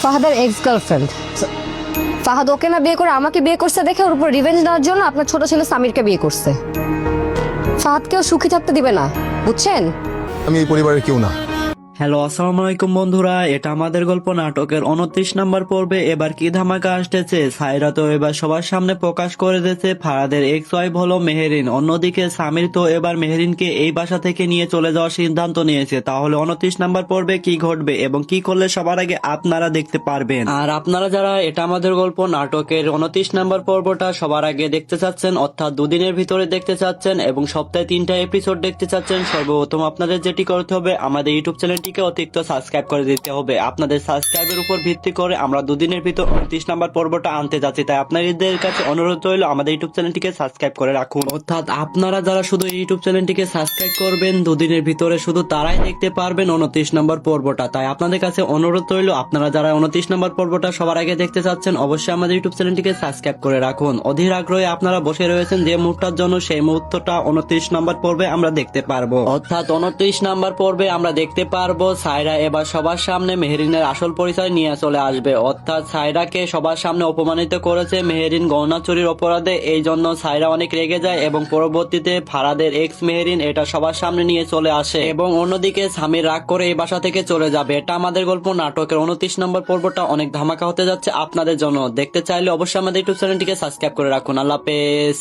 ফাহাদের ex girlfriend. Fahad ওকে না বিয়ে করে আমাকে বিয়ে করছে দেখে ওর উপর রিভেঞ্জ নেওয়ার জন্য আপনার ছোট ছেলে সামিরকে বিয়ে করছে। ফাহাদকেও সুখী থাকতে দিবে না, বুঝছেন? আমি এই পরিবারের কেউ না। হ্যালো, আসসালামু আলাইকুম বন্ধুরা, এটা আমাদের গল্প নাটকের 29 নাম্বার পর্বে এবার কি ধামাকা আসতেছে। সায়রা তো এবার সবার সামনে প্রকাশ করে দিয়েছে ফারাদের এক্স ওয়াইফ হলো মেহেরিন। অন্যদিকে সামির তো এবার মেহেরিনকে এই বাসা থেকে নিয়ে চলে যাওয়ার সিদ্ধান্ত নিয়েছে। তাহলে 29 নাম্বার পর্বে কি ঘটবে এবং কি করলে সবার আগে আপনারা দেখতে পারবেন। আর আপনারা যারা এটা আমাদের গল্প নাটকের 29 নাম্বার পর্বটা সবার আগে দেখতে চাচ্ছেন, অর্থাৎ দুদিনের ভিতরে দেখতে চাচ্ছেন এবং সপ্তাহে 3টা এপিসোড দেখতে চাচ্ছেন, সর্বপ্রথম আপনাদের যেটি করতে হবে আমাদের ইউটিউব চ্যানেলটিকে অতিরিক্ত সাবস্ক্রাইব করে দিতে হবে। আপনাদের সাবস্ক্রাইবের উপর ভিত্তি করে আমরা দুদিনের ভিতর 29 নাম্বার পর্বটা আনতে যাচ্ছি, তাই আপনাদের কাছে অনুরোধ রইল আমাদের ইউটিউব চ্যানেলটিকে সাবস্ক্রাইব করে রাখুন। অর্থাৎ আপনারা যারা শুধু ইউটিউব চ্যানেলটিকে সাবস্ক্রাইব করবেন দুদিনের ভিতরে শুধু তারাই দেখতে পারবেন 29 নাম্বার পর্বটা। তাই আপনাদের কাছে অনুরোধ রইল আপনারা যারা 29 নাম্বার পর্বটা সবার আগে দেখতে চাচ্ছেন অবশ্যই আমাদের ইউটিউব চ্যানেলটিকে সাবস্ক্রাইব করে রাখুন। অধীর আগ্রহে আপনারা বসে রয়েছেন যে মুহূর্তটার জন্য, সেই মুহূর্তটা 29 নাম্বার পর্বে আমরা দেখতে পারবো। অর্থাৎ 29 নাম্বার পর্বে আমরা দেখতে পারবো সায়রা এবার সবার সামনে মেহেরিনের আসল পরিচয় নিয়ে চলে আসবে। অর্থাৎ সায়রাকে সবার সামনে অপমানিত করেছে মেহেরিন গহনা চুরির অপরাধে, এই জন্য সায়রা অনেক রেগে যায় এবং পরবর্তীতে ফারাদের এক্স মেহেরিন এটা সবার সামনে নিয়ে চলে আসে এবং অন্যদিকে সামির রাগ করে এই বাসা থেকে চলে যাবে। এটা আমাদের গল্প নাটকের 29 নম্বর পর্বটা অনেক ধামাকা হতে যাচ্ছে আপনাদের জন্য। দেখতে চাইলে অবশ্যই আমাদের ইউটিউব চ্যানেলটিকে সাবস্ক্রাইব করে রাখুন। আল্লাহ হাফেজ।